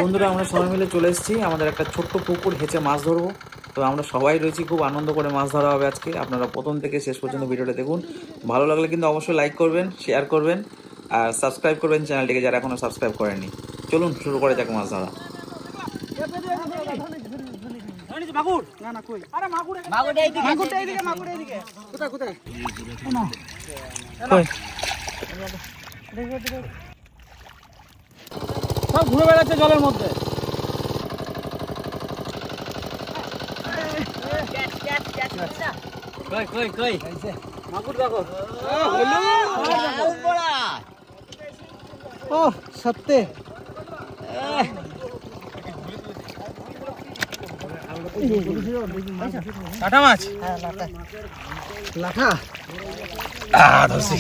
বন্ধুরা আমরা সবাই মিলে চলে এসেছি আমাদের একটা ছোট্ট পুকুর, হেঁচে মাছ ধরবো। তো আমরা সবাই রয়েছি, খুব আনন্দ করে মাছ ধরা হবে আজকে। আপনারা প্রথম থেকে শেষ পর্যন্ত ভিডিওটা দেখুন। ভালো লাগলে কিন্তু অবশ্যই লাইক করবেন, শেয়ার করবেন আর সাবস্ক্রাইব করবেন চ্যানেলটিকে যারা এখনো সাবস্ক্রাইব করেননি। চলুন শুরু করে যাক মাছ ধরা। সব ঘুরে বেড়াচ্ছে জলের মধ্যে। মাগুর দেখো। ও সত্যি লাঠা মাছ। লাঠা ধরছি।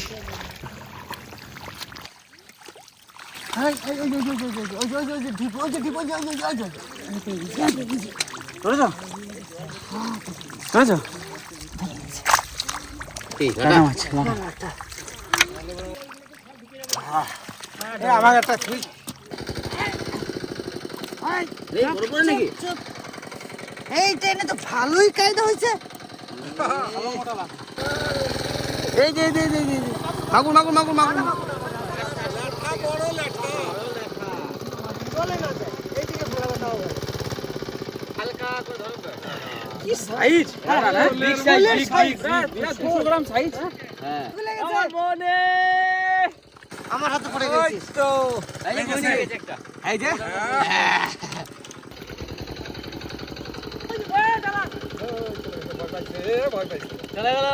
আমার একটা এই ট্রেনে তো ভালোই কায়দা হয়েছে। এই যে মাগুর মাগুর মাগুর মাগুর আমার হাতে পড়ে গেছে তো। এই যে চলে গেল।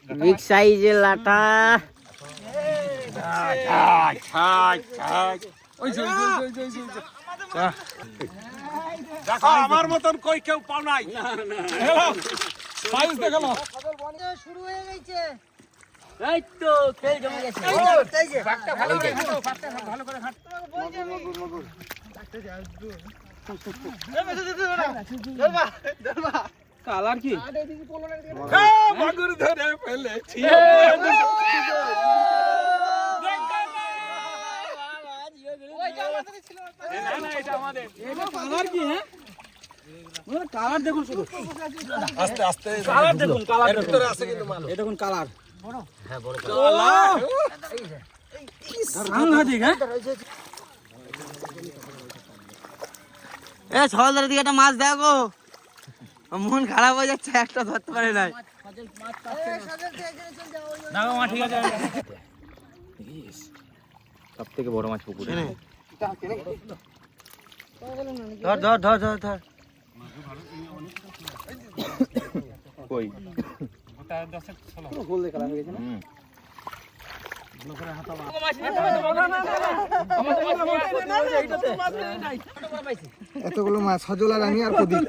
বিগ সাইজের লাটা। দেখো আমার মতন কই কেউ পাও নাই। সাইজ দেখালো শুরু হয়ে গেছে। এই তো খেল জমে গেছে। ভালো করে ঘাট। কালার কি? মাগুর ধরে ফেলেছি। কালার কি? হ্যাঁ কালার দেখুন, শুধু আস্তে আস্তে কালার দেখুন, কালার দেখুন। ভিতরে আছে কিন্তু মাল। এই দেখুন কালার। হ্যাঁ বড় সাংঘাতিক। হ্যাঁ ছলদার দিকে একটা মাছ দেখো, মন খারাপ হয়ে যাচ্ছে, একটা ধরতে পারে নাই। ঠিক আছে। সব থেকে বড় মাছ পুকুরে। ধর ধর ধর ধর ধর। কই এতগুলো মাছ সজল আর আমি আর প্রদীপ।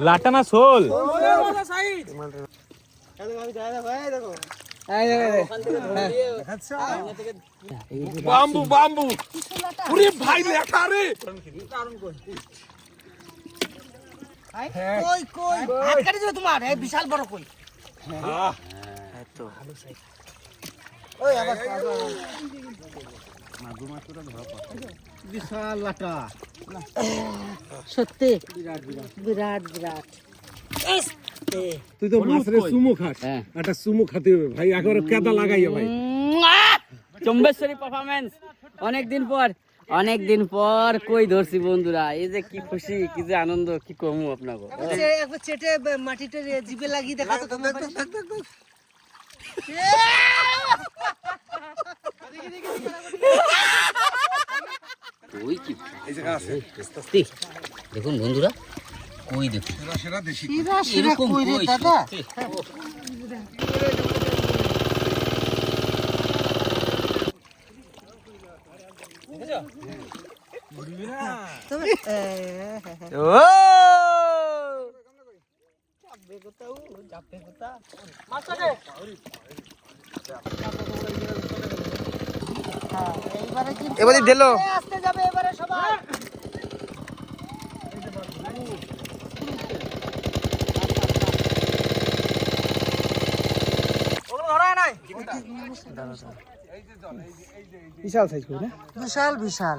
লাটা না শোল? বাম্বু বাম্বু পুরি ভাই লেখা রে। কই কই হাত কাটি দেবে তোমার, এই বিশাল বড় কই। এত ভালো সাইজ। ওই আবার বিশাল লাটা। সত্যি বিরাট বিরাট। তুই তো মাছের সুমো খাস, একটা সুমো খাতে হবে ভাই, একবারে কেদা লাগাইয়া ভাই। চম্বেশ্বরী পারফরম্যান্স। অনেক দিন পর কই ধরছি বন্ধুরা। এই যে কি খুশি, কি যে আনন্দ, কি কমু আপনাকে। একবার চেটে মাটিতে জিভে লাগিয়ে দেখা তো। ওই কি এই জায়গা আছে। দেখুন বন্ধুরা, কই দেখুন সেরা দেশি এরকম কই দাদা এবারে দিল আসতে যাবে এবারে সবাই বিশাল সাইজ করে বিশাল বিশাল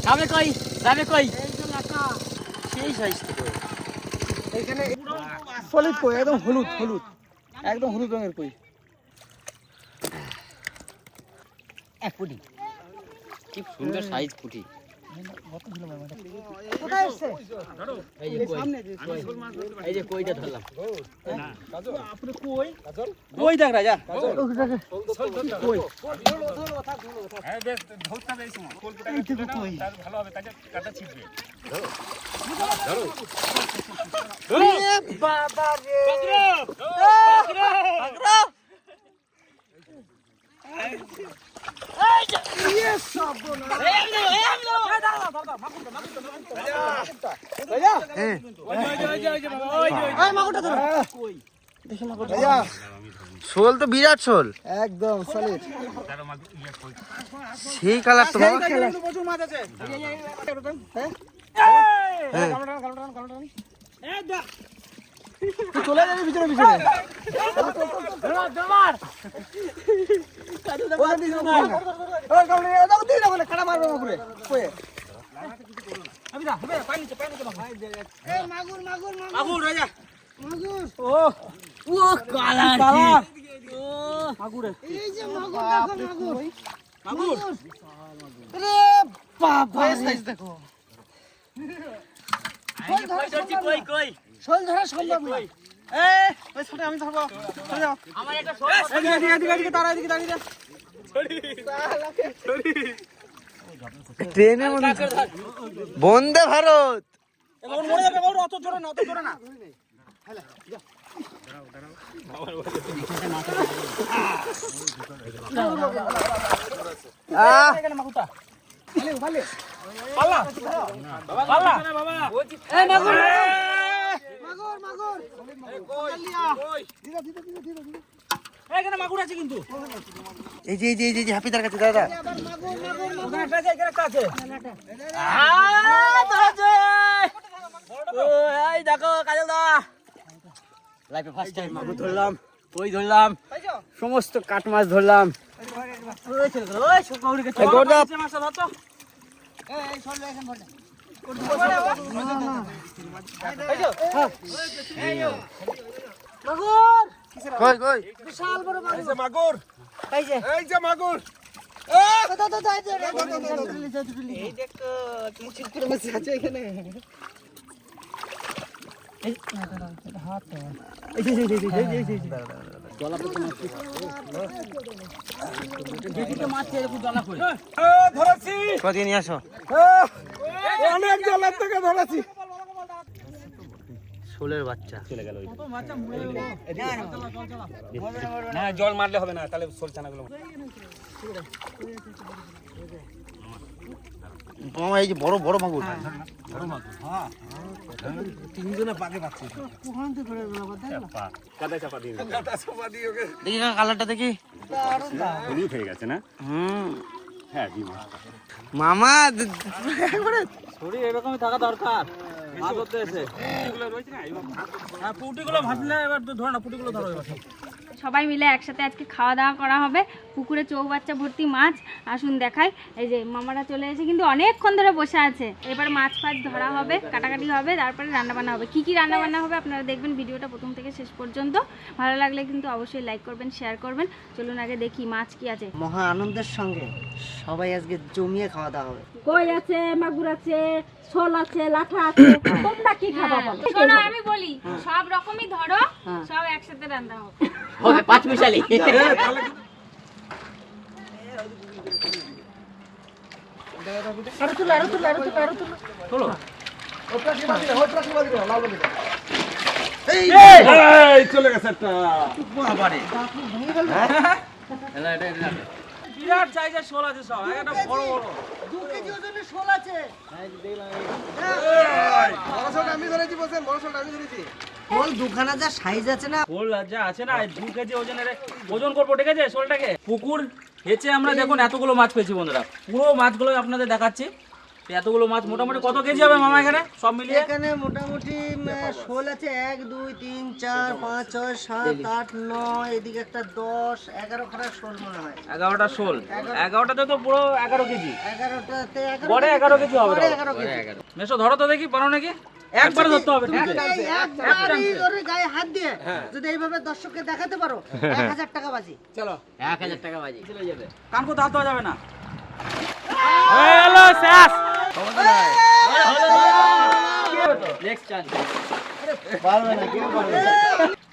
যাবে কই, যাবে কই? সলিড কই, একদম হলুদ হলুদ, একদম হলুদ রঙের কই। এক পুটি, কি সুন্দর সাইজ পুটি। কোথায় এসছে এই যে কই, এই যে কইটা ধরলাম। কই দেখ রাজা, বাবা রে শোল তো বিরাট শোল, একদম সলিড, সেই কালার তো বাবা। চলে যাবে পিছনে পিছনে, খাটা মারবে পুকুরে কয়ে। মাগুর মাগুর মাগুর রাজা, ও কালার কালার ও মাগুর, এই যে মাগুর দেখো মাগুর মাগুর রে বাবা সাইজ দেখো কই কই শোল ধরা সম্ভব নয় ওই ছোট আমি ধরবো, চলে যাও। আমার একটা শোল এদিকে এদিকে এদিকে তারা এদিকে দাঁড়িয়ে ট্রেনের মধ্যে বন্দে ভারত, মরে যাবে বাবু, অত জোরে না, অত জোরে না। মাগুর মাগুর এই যে এই যে এই যে হাফিদার কাছে দাদা, এই দেখো কাজল দা, লাইফে ফার্স্ট টাইম মাগুর ধরলাম, কই ধরলাম, সমস্ত কাঠ মাছ ধরলাম। মাগুর কই কই বিশাল বড় মাগুর, এই যে মাগুর, এই যে এই যে মাগুর, এই দেখো তুমি ঠিক করে বসে আছো এখানে ধরেছি, কদিন নিয়ে আসো, অনেক জলের থেকে ধরেছি। শোলের বাচ্চা চলে গেল। না জল মারলে হবে না, তাহলে শোল চানাগুলো। মামা এই যে বড় বড় মাগুর, তিনজনে পাকে পাচ্ছি। কাদা চাপা দিয়ে ওকে। দেখি কালারটা দেখি। হলুদ হয়ে গেছে না? হ্যাঁ মামা ছড়ি এরকমই থাকা দরকার, মাছ ধরতে এসে। হ্যাঁ পুটিগুলো ভাবলে এবার তো ধরো না, পুটিগুলো ধরো এবার। সবাই মিলে একসাথে আজকে খাওয়া দাওয়া করা হবে। পুকুরে চৌবাচ্চা ভর্তি মাছ, আসুন দেখাই। এই যে মামারা চলে এসে কিন্তু অনেকক্ষণ ধরে বসে আছে। এবার মাছ ফাছ ধরা হবে, কাটাকাটি হবে, তারপরে রান্নাবান্না হবে। কি কি রান্নাবান্না হবে আপনারা দেখবেন ভিডিওটা প্রথম থেকে শেষ পর্যন্ত। ভালো লাগলে কিন্তু অবশ্যই লাইক করবেন, শেয়ার করবেন। চলুন আগে দেখি মাছ কি আছে। মহা আনন্দের সঙ্গে সবাই আজকে জমিয়ে খাওয়া দাওয়া হবে। কই আছে, মাগুর আছে, শোল আছে, লাঠা আছে, তোমরা কি খাবা বলো? শোনো আমি বলি, সব রকমই ধরো, সব একসাথে রান্না হবে। হবে 5 মিশালি। এই চলে গেছে একটা। বিরাট সাইজের শোল আছে সব, একটা বড় বড়। 2 কেজি ওজনের শোল আছে। শোল দুখানা যা সাইজ আছে না, শোল যা আছে না 2 কেজি ওজনের, ওজন করবো ঠিক আছে শোলটাকে। পুকুর হেঁচে আমরা দেখুন এতগুলো মাছ পেয়েছি বন্ধুরা, পুরো মাছগুলো আপনাদের দেখাচ্ছি। তো এতগুলো মাছ মোটামুটি কত কেজি হবে মামা এখানে সব মিলিয়ে? এখানে মোটামুটি শোল আছে 1 2 3 4 5 6 7 8 9, এদিকে একটা 10 11 খানা শোল মনে হয়। 11টা শোল, 11টাতে তো পুরো 11 কেজি। 11টাতে 11 বড়ে 11 কেজি হবে। 11 কেজি। মেশো ধরো তো দেখি, পারো নাকি? একবারে ধরতে হবে ঠিক আছে? একবারই ধরে গায়ে হাত দিয়ে যদি এইভাবে দর্শককে দেখাতে পারো 1000 টাকা বাজি। চলো 1000 টাকা বাজি চলে যাবে। কান কোথাও হাত দেওয়া যাবে না। হ্যালো শেষ। নেক্সট চান্স পারবে না, কেউ পারবে না।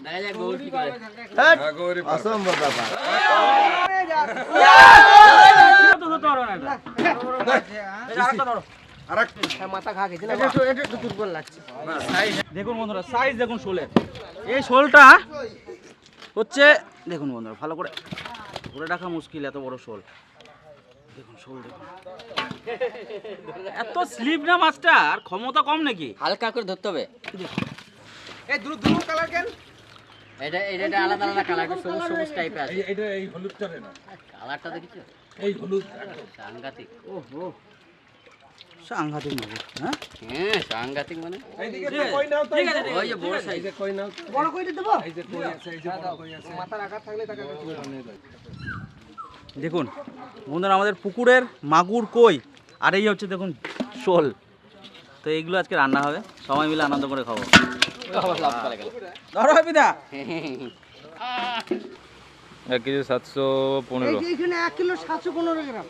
দেখা যাক গৌর কি করে। অসম্ভব ব্যাপার। তো ধরতে পারবে না এটা। এই যে আরেকটা ধরো। মাথা খা গেছে না, এটা একটু দুর্বল লাগছে। দেখুন বন্ধুরা সাইজ দেখুন শোলের। এই শোলটা হচ্ছে দেখুন বন্ধুরা ভালো করে ধরে রাখা মুশকিল, এত বড় শোল। দেখুন শোল দেখুন, এত স্লিপ না মাছটা, আর ক্ষমতা কম নাকি? হালকা করে ধরতে হবে। এই দুটো কালার কেন? এটা আলাদা আলাদা কালার, সবুজ সবুজ টাইপের আছে। এটা এই হলুদটা না, কালারটা দেখেছো? এই হলুদ। সাংঘাতিক। ওহো সাংঘাতিক মাছ, হ্যাঁ হ্যাঁ সাংঘাতিক মানে এইদিকে কই নাও তো। ঠিক আছে ওই যে বড় সাইজ। এই যে কই নাও। বড় কইটা দেবো? এই যে কই আছে, এই যে বড় কই আছে। মাথা রাখা থাকলে তাকে দেখুন বন্ধুরা আমাদের পুকুরের মাগুর কই, আর এই হচ্ছে দেখুন শোল। তো এইগুলো আজকে রান্না হবে, সবাই মিলে আনন্দ করে খাবো। ধরো হ্যাপিদা। 1 কেজি 715। এইখানে 1 কিলো 715 গ্রাম।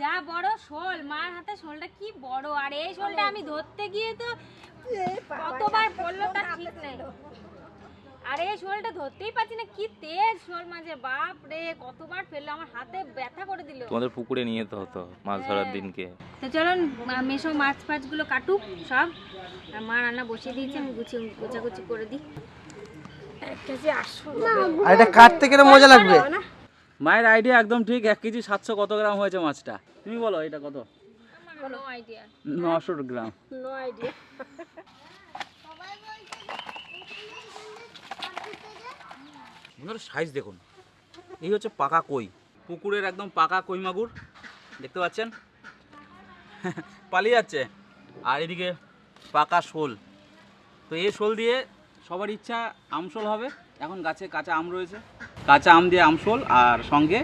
যা বড় শোল, মার হাতে শোলটা কি বড়, আর এই শোলটা আমি ধরতে গিয়ে তো কতবার পড়লো তার ঠিক নেই। আর এই শোলটা ধরতেই পারছি না, কি তেজ শোল মাঝে, বাপ রে কতবার ফেললো, আমার হাতে ব্যথা করে দিল। তোমাদের পুকুরে নিয়ে যেতে হতো মাছ ধরার দিনকে। তো চলুন মেশো মাছ ফাছগুলো কাটুক সব, আর মা রান্না বসিয়ে দিয়েছে, আমি গুছাগুছি করে দিই। 1 কেজি 800। আর এটা কাটতে গেলে মজা লাগবে। মায়ের আইডিয়া একদম ঠিক। 1 কেজি 700 কত গ্রাম হয়েছে মাছটা? তুমি বলো এটা কত? আমার no idea. 900 gram. No idea. বন্ধুরা সাইজ দেখুন, এই হচ্ছে পাকা কই, পুকুরের একদম পাকা কই মাগুর, দেখতে পাচ্ছেন পালিয়ে যাচ্ছে। আর এদিকে পাকা শোল। তো এই শোল দিয়ে সবার ইচ্ছা আমশোল হবে। এখন গাছে কাঁচা আম রয়েছে, কাঁচা আম দিয়ে আমশোল, আর সঙ্গে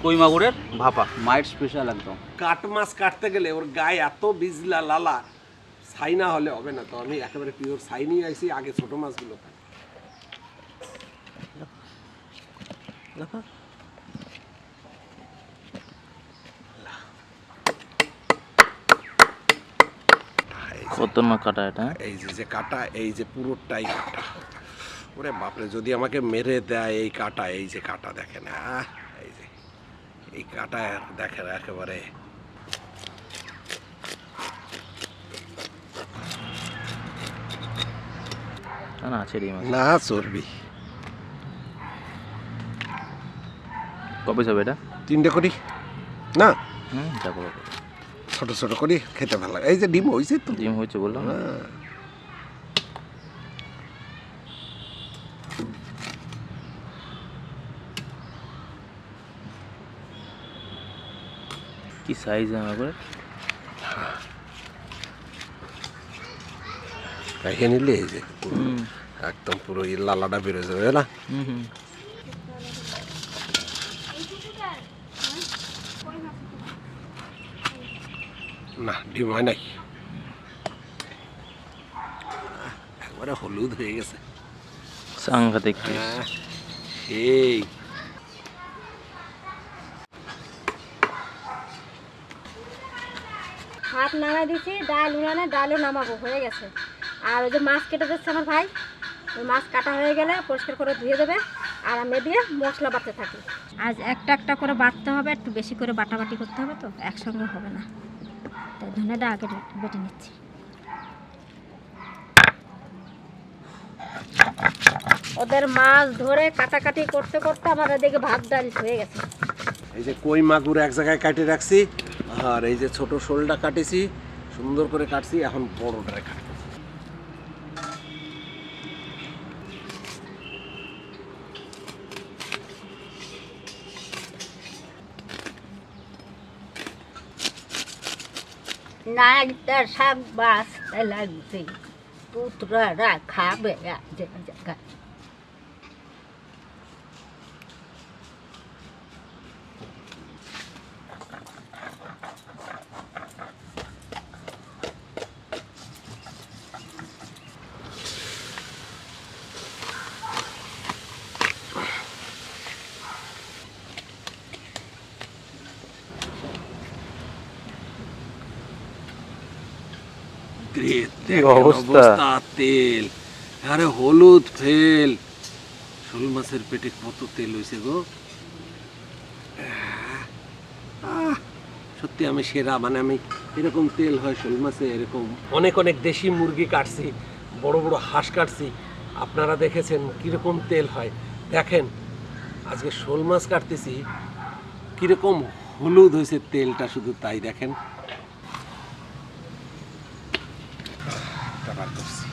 কই মাগুরের ভাপা, মায়ের স্পেশাল একদম। কাট মাছ কাটতে গেলে ওর গায়ে এত বিজলা লালা, ছাই না হলে হবে না। তো আমি একেবারে পিওর ছাই নিয়ে আইছি, আগে ছোট মাছগুলো খাই। কত না কাটা এটা? এই যে কাটা, এই যে পুরোটাই কাটা। ওরে বাপরে, যদি আমাকে মেরে দেয় এই কাটা, এই যে কাটা দেখেন, এই যে এই কাটা দেখেন একেবারে। না আছে রে মাছ। না চর্বি। কবে যাবে এটা? 3টে করি না, যাবো। ছোট ছোট করি, খেতে ভালো লাগে। এই যে ডিম হয়েছে তো, ডিম হয়েছে বললাম না। কি সাইজ আমার খাইয়ে নিলে এই যে একদম পুরো এই লালাটা বেরো যাবে না। না ডিম হয় নাই, একবারে হলুদ হয়ে গেছে। সাংঘাতিক। এই ভাত নামাই দিছি, ডাল উনানে, ডালও নামাবো, হয়ে গেছে। আর ওই যে মাছ কেটে দিচ্ছে আমার ভাই, ওই মাছ কাটা হয়ে গেলে পরিষ্কার করে ধুয়ে দেবে, আর আমি দিয়ে মশলা বাটতে থাকি। আজ একটা একটা করে বাটতে হবে, একটু বেশি করে বাটাবাটি করতে হবে, তো একসঙ্গে হবে না, তাই ধনেটা আগে বেটে নিচ্ছি। ওদের মাছ ধরে কাটাকাটি করতে করতে আমার এদিকে ভাত ডাল হয়ে গেছে। এই যে কই মাগুর এক জায়গায় কাটে রাখছি, আর এই যে ছোট শোলটা কাটেছি, সুন্দর করে কাটছি, এখন বড়টারে কাটবো। না একটা শাক বাস লাগছে, পুত্ররা খাবে জায়গায়। অবস্থা তেল, আরে হলুদ ফেল, শোল মাছের পেটে কত তেল হয়েছে গো। সত্যি আমি সেরা, মানে আমি এরকম তেল হয় শোল মাছে এরকম। অনেক অনেক দেশি মুরগি কাটছি, বড় বড় হাঁস কাটছি, আপনারা দেখেছেন কিরকম তেল হয়। দেখেন আজকে শোল মাছ কাটতেছি, কিরকম হলুদ হয়েছে তেলটা, শুধু তাই দেখেন। বার করছি,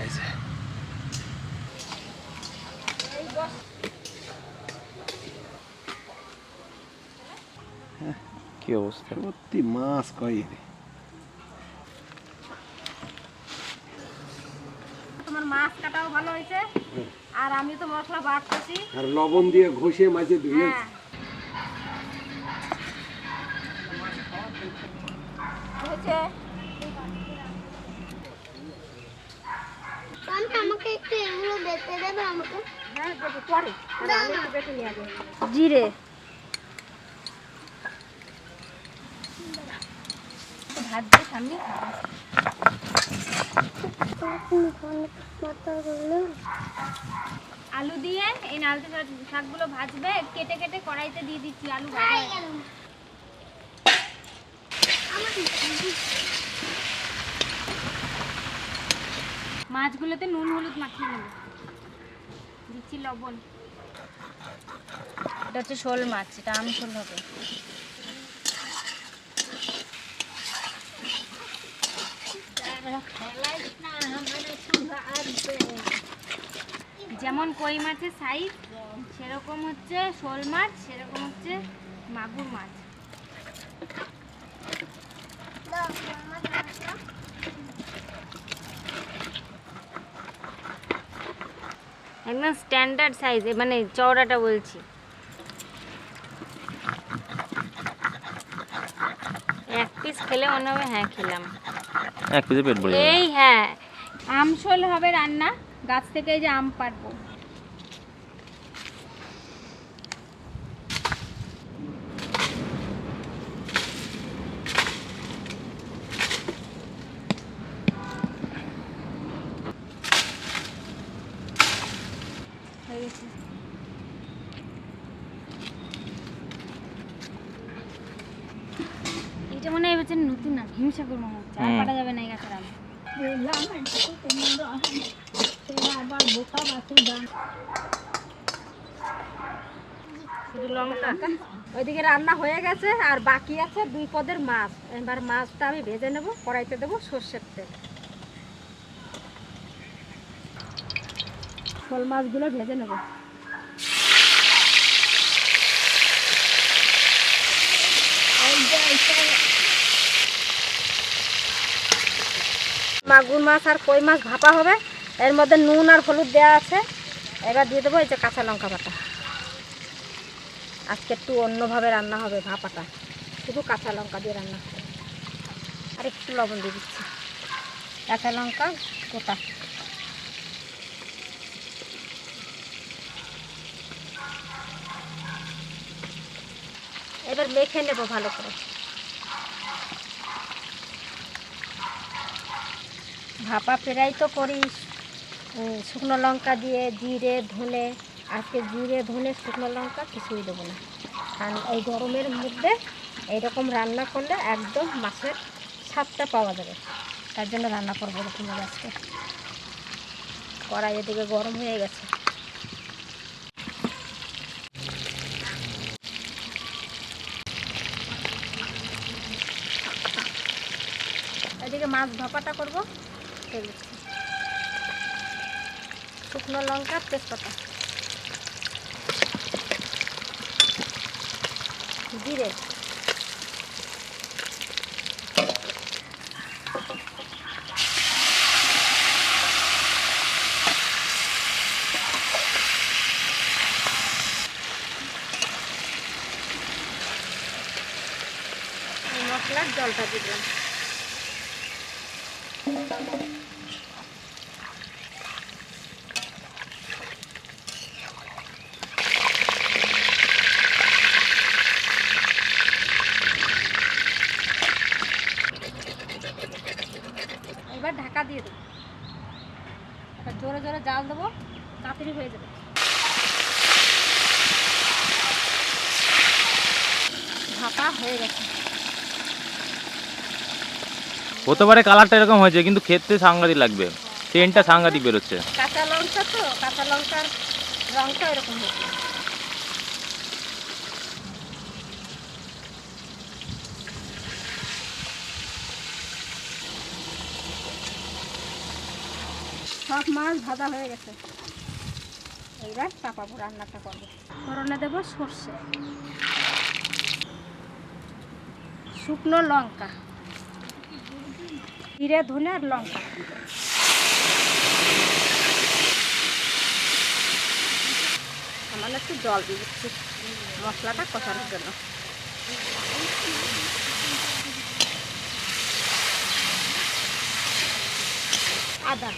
এই যে কি অবস্থা? সত্যি মাছ কই রে। তোমার মাছ কাটাও ভালো হয়েছে, আর আমি তো মশলা বাটতেছি, আর লবণ দিয়ে ঘষে মাঝে ধুয়ে হ্যাঁ হয়েছে। আমাকে একটু এগুলো বেটে দেবে আমাকে? হ্যাঁ দেবো পরে, আমি একটু বেটে নিয়ে আসবো। জিরে ভাত দিয়ে সামনে আলু দিয়ে এই নালতে শাকগুলো ভাজবে, কেটে কেটে কড়াইতে দিয়ে দিচ্ছি আলু ভাজা। মাছগুলোতে নুন হলুদ মাখিয়ে নেব, দিচ্ছি লবণ। এটা হচ্ছে শোল মাছ, এটা আমশোল হবে। যেমন কই মাছের সাইজ সেরকম হচ্ছে শোল মাছ, সেরকম হচ্ছে মাগুর মাছ। একদম স্ট্যান্ডার্ড সাইজ, মানে চওড়াটা বলছি। এক পিস খেলে মনে হবে হ্যাঁ খেলাম, এক পিসে পেট ভরে যাবে। এই হ্যাঁ, আমশোল হবে রান্না, গাছ থেকে এই যে আম পাড়বো। হয়ে গেছে। এটা মনে হয় হচ্ছে নতুন না, হিমসাগর মনে হচ্ছে, আর পাটা যাবে না এই গাছের আম। শুধু লঙ্কা। ওইদিকে রান্না হয়ে গেছে, আর বাকি আছে 2 পদের মাছ। এবার মাছটা আমি ভেজে নেব, কড়াইতে দেবো সর্ষের তেল। শোল মাছগুলো ভেজে নেব। মাগুর মাছ আর কই মাছ ভাপা হবে, এর মধ্যে নুন আর হলুদ দেওয়া আছে। এবার দিয়ে দেবো এই যে কাঁচা লঙ্কা বাটা। আজকে একটু অন্যভাবে রান্না হবে, ভাপাটা শুধু কাঁচা লঙ্কা দিয়ে রান্না হবে। আর একটু লবণ দিয়ে দিচ্ছি, কাঁচা লঙ্কা গোটা। এবার মেখে নেব ভালো করে। ভাপা ফ্রাই তো করিস শুকনো লঙ্কা দিয়ে, জিরে ধনে। আজকে জিরে ধনে শুকনো লঙ্কা কিছুই দেবো না, কারণ এই গরমের মধ্যে এইরকম রান্না করলে একদম মাছের স্বাদটা পাওয়া যাবে। তার জন্য রান্না করবো এরকম আজকে। কড়াই এদিকে গরম হয়ে গেছে। এদিকে মাছ ভাপাটা করবো। তেল দিচ্ছি, শুকনো লঙ্কা, তেজপাতা, জিরে, মশলার জলটা দিলাম। এবার ঢাকা দিয়ে দেবো, এবার জোরে জোরে জাল দেবো, তাড়াতাড়ি হয়ে যাবে। ভাপা হয়ে গেছে। হতে পারে কালারটা এরকম হয়েছে, কিন্তু খেতে সাংঘাতিক লাগবে, সেন্টটা সাংঘাতিক বেরোচ্ছে। কাঁচা লঙ্কা তো, কাঁচা লঙ্কার রঙটা এরকম হয়েছে। সব মাছ ভাজা হয়ে গেছে, এইবার চাপাবো, রান্নাটা করবো। ফোড়নে দেবো সর্ষে, শুকনো লঙ্কা, জিরে ধনে আর লঙ্কা। সামান্য একটু জল দিয়ে দিচ্ছি মশলাটা কষানোর জন্য। আদা,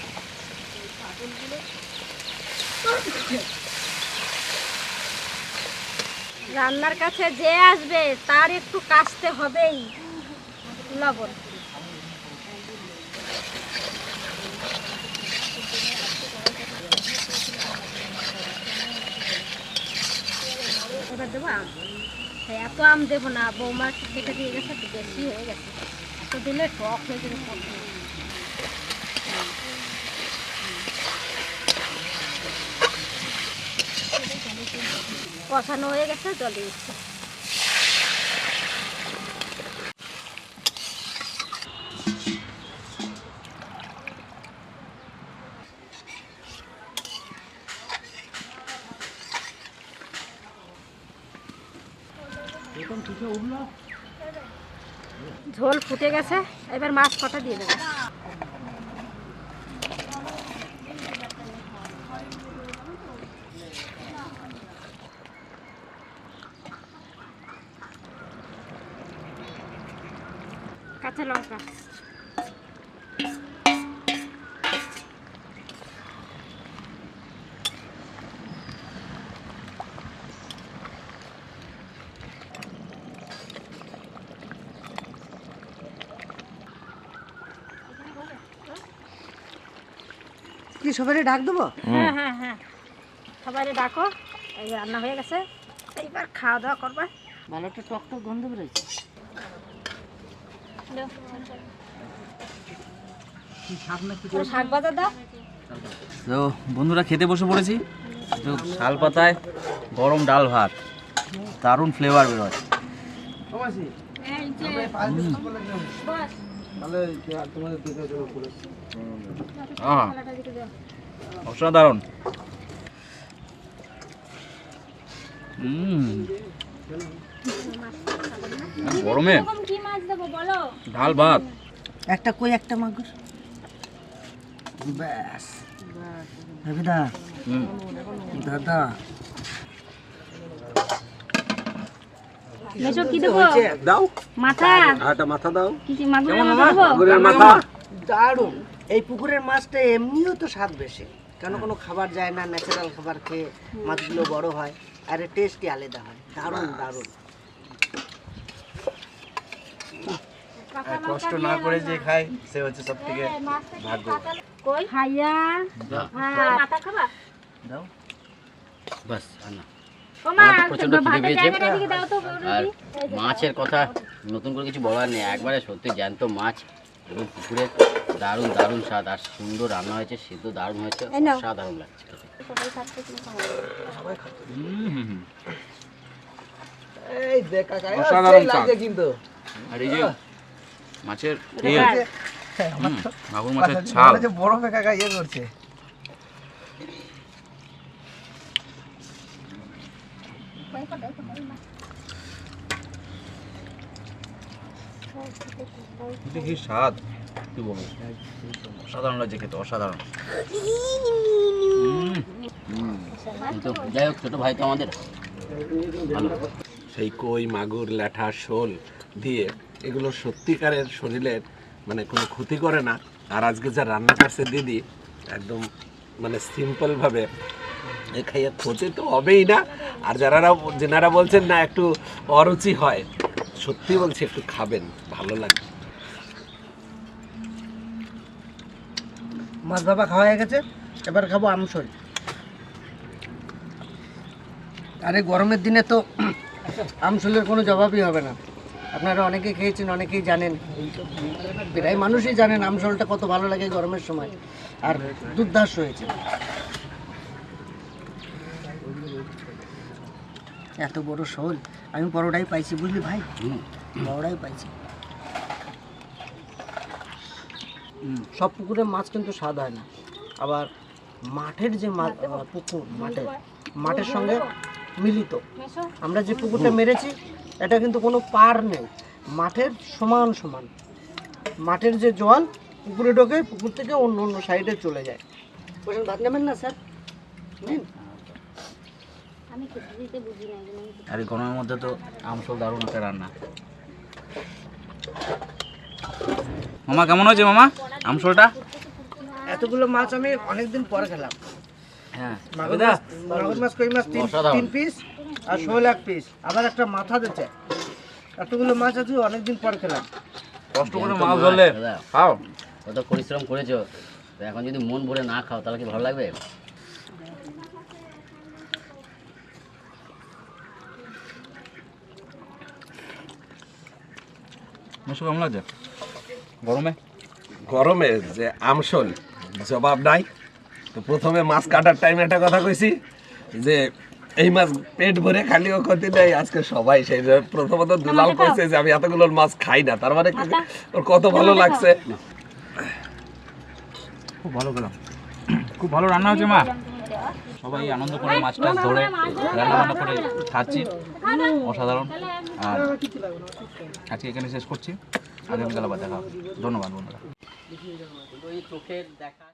রান্নার কাছে যে আসবে তার একটু কাশতে হবেই। লবণ, এবার দেবো আম। এত আম দেবো না, বৌমা কেটে দিয়ে গেছে, একটু বেশি হয়ে গেছে। এত দিলে টক হয়ে যাবে। কষানো হয়ে গেছে, জল দিয়ে দিচ্ছি। ঝোল ফুটে গেছে, এবার মাছ কটা দিয়ে দেবো। কাঁচা লঙ্কা, কি সবাই ডাক দেবো? হ্যাঁ হ্যাঁ হ্যাঁ, সবাই ডাকো। এই রান্না হয়ে গেছে, এইবার খাওয়া দাওয়া করবে। ভালো একটা টক টক গন্ধ বেরোচ্ছে। শাক বাজার দাও। তো বন্ধুরা খেতে বসে পড়েছি। তো শাল পাতায় গরম ডাল ভাত, দারুণ ফ্লেভার বেরোয়। অসাধারণ। গরমে কি মাছ দেবো বলো? ডাল ভাত, একটা কই, একটা মাগুর, ব্যাস। দাদা দাদা মেশো কি দেবো? দাও, মাথা, একটা মাথা দাও। কি মাগুরের মাথা দেবো? মাগুরের মাথা দারুণ। এই পুকুরের মাছটা এমনিও তো স্বাদ বেশি, কেন কোনো খাবার যায় না, ন্যাচারাল খাবার খেয়ে মাছগুলো বড় হয়, আর টেস্টই আলাদা হয়। দারুণ দারুণ। আর কষ্ট না করে যে খায় সে হচ্ছে সব থেকে ভাগ্য। কই খাইয়া মাথা খাবা দাও বাস আনা ও মা প্রচন্ড খিদে পেয়েছে আর মাছের কথা নতুন করে কিছু বলার নেই, একবারে সত্যি জ্যান্ত মাছ এবং পুকুরে দারুণ দারুণ স্বাদ আর সুন্দর রান্না হয়েছে, সিদ্ধ দারুণ হয়েছে, সাধারণ লাগছে খেতে। এই দেখ কাকা অসাধারণ সেই লাগছে কিন্তু আর এই যে মাছের তেল, মাগুর মাছের ছাল, যে বরফে কাকা ইয়ে করছে। কি স্বাদ, কি বলবো, অসাধারণ লাগছে খেতে, অসাধারণ। কিন্তু যাই হোক ছোটো ভাই তো আমাদের ভালো। সেই কই মাগুর ল্যাঠা শোল দিয়ে এগুলো সত্যিকারের শরীরের মানে কোনো ক্ষতি করে না। আর আজকে যা রান্না করছে দিদি একদম মানে সিম্পলভাবে এ খাইয়ে ক্ষতি তো হবেই না। আর যেনারা বলছেন না একটু অরুচি হয়, সত্যি বলছি একটু খাবেন, ভালো লাগবে। মাছ ভাপা খাওয়া হয়ে গেছে, এবার খাবো আমসই। আরে গরমের দিনে তো আমসলের কোনো জবাবই হবে না। আপনারা অনেকেই খেয়েছেন, অনেকেই জানেন, প্রায় মানুষই জানেন আমসলটা কত ভালো লাগে গরমের সময়, আর দুর্দাস হয়েছে। এত বড় শোল আমি বড়টাই পাইছি, বুঝলি ভাই, বড়টাই পাইছি। সব পুকুরের মাছ কিন্তু স্বাদ হয় না, আবার মাঠের যে পুকুর মাঠের সঙ্গে মিলিত। আমরা যে পুকুরটা মেরেছি এটা কিন্তু কোনো পার নেই, মাঠের সমান সমান। মাঠের যে জল পুকুরে ঢোকে, পুকুর থেকে অন্য অন্য সাইডে চলে যায়। বসেন, ভাত নেবেন না স্যার? নিন। আর এই গরমের মধ্যে তো আমসল দারুণ একটা রান্না। মামা কেমন হয়েছে মামা আমসলটা? এতগুলো মাছ আমি অনেকদিন পরে খেলাম। হ্যাঁ মাগুর মাছ, কই মাছ 3 পিস, আর শোল 1 পিস, আবার একটা মাথা দিতে। এতগুলো মাছ আছে অনেকদিন পর খেলাম। কষ্ট করে মাছ ধরলে খাও, কত পরিশ্রম করেছো, তো এখন যদি মন ভরে না খাও তাহলে কি ভালো লাগবে? মেশো কেমন লাগছে গরমে? গরমে যে আমসল জবাব নাই। তো প্রথমে মাছ কাটার টাইমে একটা কথা কইছি যে এই মাছ পেট ভরে খালিও ক্ষতি নেই। আজকে সবাই সেই প্রথমত দুলাল কইছে যে আমি এতগুলো মাছ খাই না, তার মানে ওর কত ভালো লাগছে। খুব ভালো খেলাম, খুব ভালো রান্না হয়েছে মা। সবাই আনন্দ করে মাছ টাছ ধরে রান্না বান্না করে খাচ্ছি, অসাধারণ। আর আজকে এখানে শেষ করছি, আগামীকাল আবার দেখা হবে। ধন্যবাদ বন্ধুরা। চোখের দেখা